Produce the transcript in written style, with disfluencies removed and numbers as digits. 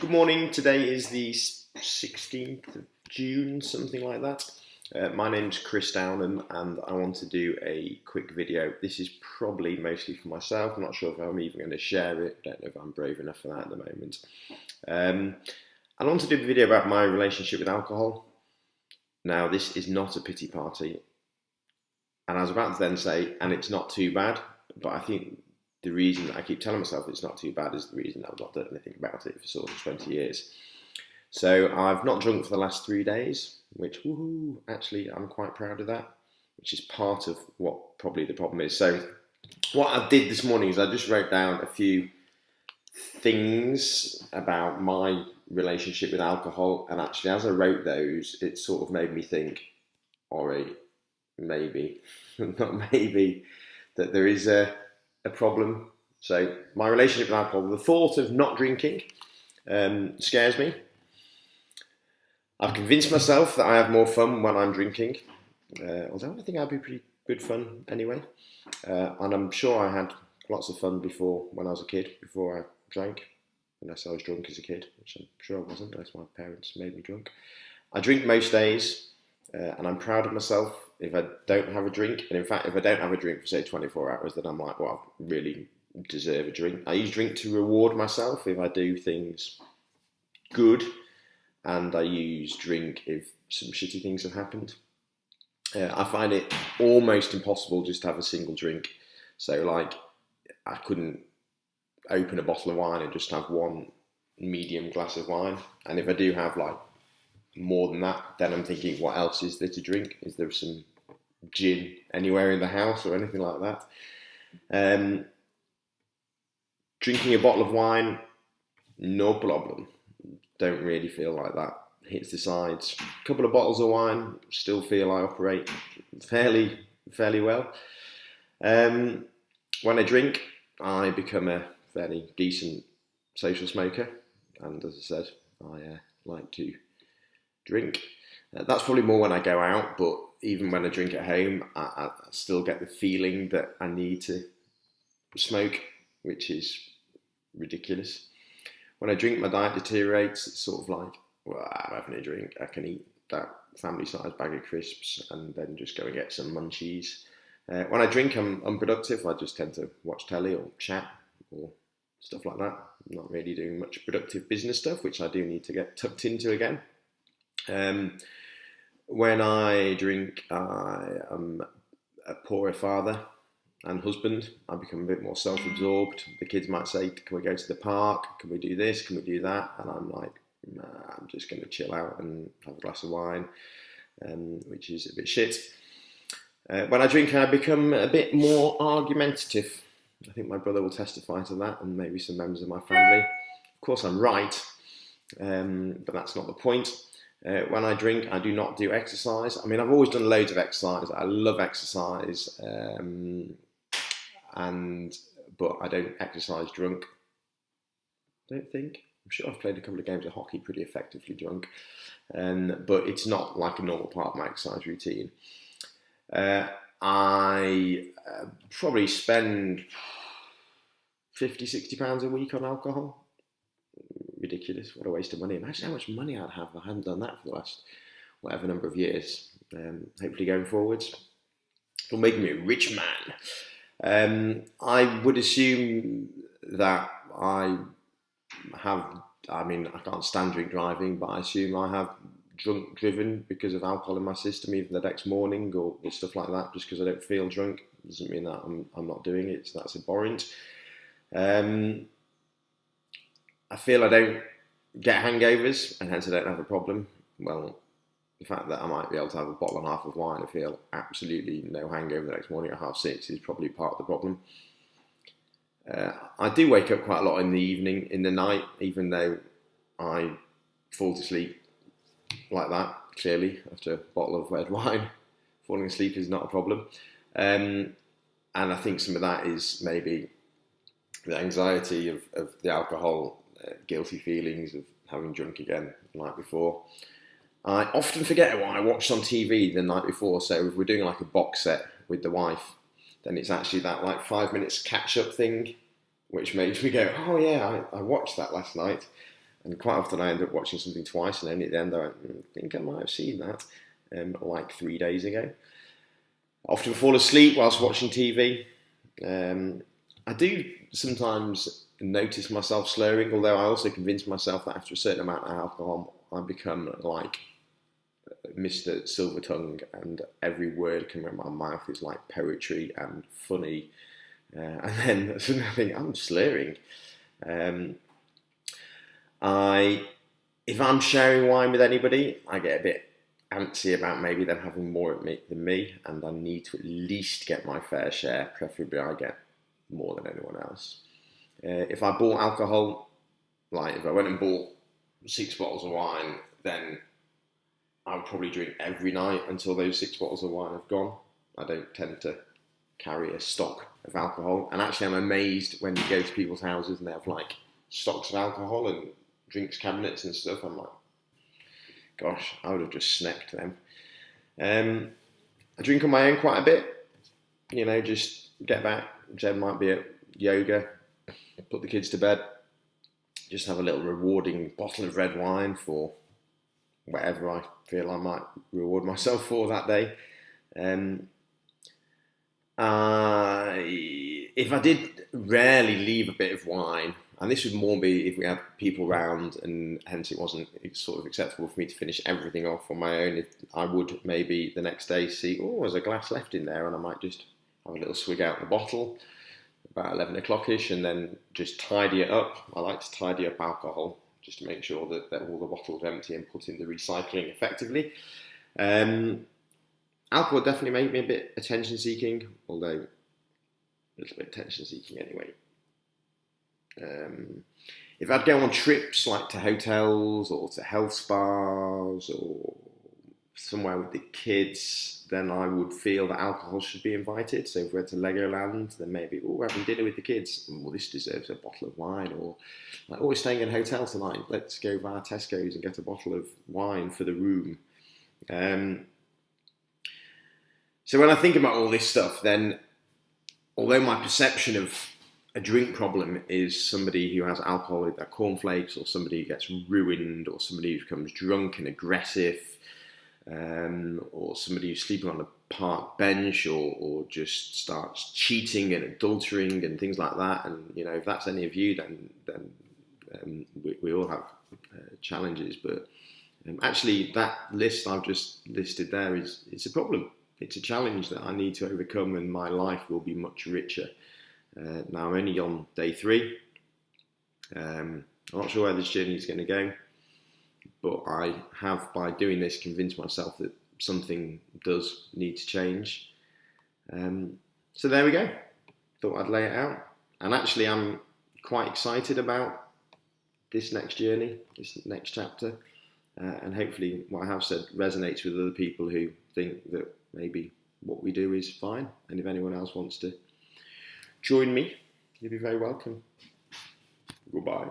Good morning. Today is the 16th of June, something like that. My name's Chris Downham and I want to do a quick video. This is probably mostly for myself. I'm not sure if I'm even going to share it. I don't know if I'm brave enough for that at the moment. I want to do a video about my relationship with alcohol. Now, this is not a pity party. And I was about to then say, and it's not too bad, but I think the reason I keep telling myself it's not too bad is the reason I've not done anything about it for sort of 20 years. So I've not drunk for the last 3 days, which, woohoo, actually I'm quite proud of that, which is part of what probably the problem is. So what I did this morning is I just wrote down a few things about my relationship with alcohol, and actually as I wrote those, it sort of made me think, alright, maybe, not maybe, that there is a problem. So my relationship with alcohol, the thought of not drinking scares me. I've convinced myself that I have more fun when I'm drinking, although I think I'd be pretty good fun anyway. And I'm sure I had lots of fun before when I was a kid, before I drank, unless I was drunk as a kid, which I'm sure I wasn't, unless my parents made me drunk. I drink most days, and I'm proud of myself if I don't have a drink. And in fact, if I don't have a drink for say 24 hours, then I'm like, well, I really deserve a drink. I use drink to reward myself if I do things good, and I use drink if some shitty things have happened. I find it almost impossible just to have a single drink. So like, I couldn't open a bottle of wine and just have one medium glass of wine. And if I do have like more than that, then I'm thinking, what else is there to drink? Is there some gin anywhere in the house or anything like that? Drinking a bottle of wine, no problem. Don't really feel like that hits the sides. A couple of bottles of wine, still feel I operate fairly well. When I drink, I become a fairly decent social smoker, and as I said, I like to drink. That's probably more when I go out, but even when I drink at home, I still get the feeling that I need to smoke, which is ridiculous. When I drink, my diet deteriorates. It's sort of like, well, I'm having a drink, I can eat that family-sized bag of crisps and then just go and get some munchies. When I drink, I'm unproductive. I just tend to watch telly or chat or stuff like that. I'm not really doing much productive business stuff, which I do need to get tucked into again. When I drink, I am a poorer father and husband. I become a bit more self-absorbed. The kids might say, can we go to the park? Can we do this? Can we do that? And I'm like, nah, I'm just going to chill out and have a glass of wine, which is a bit shit. When I drink, I become a bit more argumentative. I think my brother will testify to that, and maybe some members of my family. Of course, I'm right, but that's not the point. When I drink, I do not do exercise. I mean, I've always done loads of exercise. I love exercise, but I don't exercise drunk. I don't think. I'm sure I've played a couple of games of hockey pretty effectively drunk, but it's not like a normal part of my exercise routine. I probably spend £50-60 a week on alcohol. Ridiculous, what a waste of money. Imagine how much money I'd have if I hadn't done that for the last whatever number of years. Hopefully going forwards, it'll make me a rich man. I would assume that I can't stand drink driving, but I assume I have drunk driven because of alcohol in my system, even the next morning or stuff like that. Just because I don't feel drunk doesn't mean that I'm not doing it, so that's abhorrent. I feel I don't get hangovers, and hence I don't have a problem. Well, the fact that I might be able to have a bottle and a half of wine and feel absolutely no hangover the next morning at 6:30 is probably part of the problem. I do wake up quite a lot in the evening, in the night, even though I fall to sleep like that, clearly, after a bottle of red wine. Falling asleep is not a problem. And I think some of that is maybe the anxiety of the alcohol, guilty feelings of having drunk again the night before. I often forget what I watched on TV the night before, so if we're doing like a box set with the wife, then it's actually that like 5 minutes catch-up thing, which makes me go, oh yeah, I watched that last night. And quite often I end up watching something twice, and then at the end I went, I think I might have seen that like 3 days ago. I often fall asleep whilst watching TV. I do sometimes notice myself slurring, although I also convince myself that after a certain amount of alcohol, I become like Mr. Silvertongue, and every word coming out of my mouth is like poetry and funny. And then suddenly I think I'm slurring. If I'm sharing wine with anybody, I get a bit antsy about maybe them having more of it than me, and I need to at least get my fair share. Preferably, I get more than anyone else. If I bought alcohol, like if I went and bought 6 bottles of wine, then I would probably drink every night until those 6 bottles of wine have gone. I don't tend to carry a stock of alcohol, and actually I'm amazed when you go to people's houses and they have like stocks of alcohol and drinks cabinets and stuff. I'm like, gosh, I would have just snacked them. I drink on my own quite a bit, just get back. Jen might be at yoga, put the kids to bed, just have a little rewarding bottle of red wine for whatever I feel I might reward myself for that day. If I did rarely leave a bit of wine, and this would more be if we had people round, and hence it wasn't sort of acceptable for me to finish everything off on my own, I would maybe the next day see, there's a glass left in there, and I might just have a little swig out the bottle about 11 o'clock-ish, and then just tidy it up. I like to tidy up alcohol, just to make sure that all the bottles are empty and put in the recycling effectively. Alcohol definitely made me a bit attention-seeking, although a little bit attention-seeking anyway. If I'd go on trips like to hotels or to health spas or somewhere with the kids, then I would feel that alcohol should be invited. So if we went to Legoland, then maybe, we're having dinner with the kids. This deserves a bottle of wine. Or like, we're staying in a hotel tonight. Let's go via Tesco's and get a bottle of wine for the room. So when I think about all this stuff, then although my perception of a drink problem is somebody who has alcohol with their cornflakes, or somebody who gets ruined, or somebody who becomes drunk and aggressive, or somebody who's sleeping on a park bench, or just starts cheating and adultering and things like that. And if that's any of you, then we all have challenges. But actually, that list I've just listed there it's a problem. It's a challenge that I need to overcome, and my life will be much richer. Now I'm only on day 3. I'm not sure where this journey is going to go, but I have, by doing this, convinced myself that something does need to change. So there we go. Thought I'd lay it out. And actually I'm quite excited about this next journey, this next chapter. And hopefully what I have said resonates with other people who think that maybe what we do is fine. And if anyone else wants to join me, you'll be very welcome. Goodbye.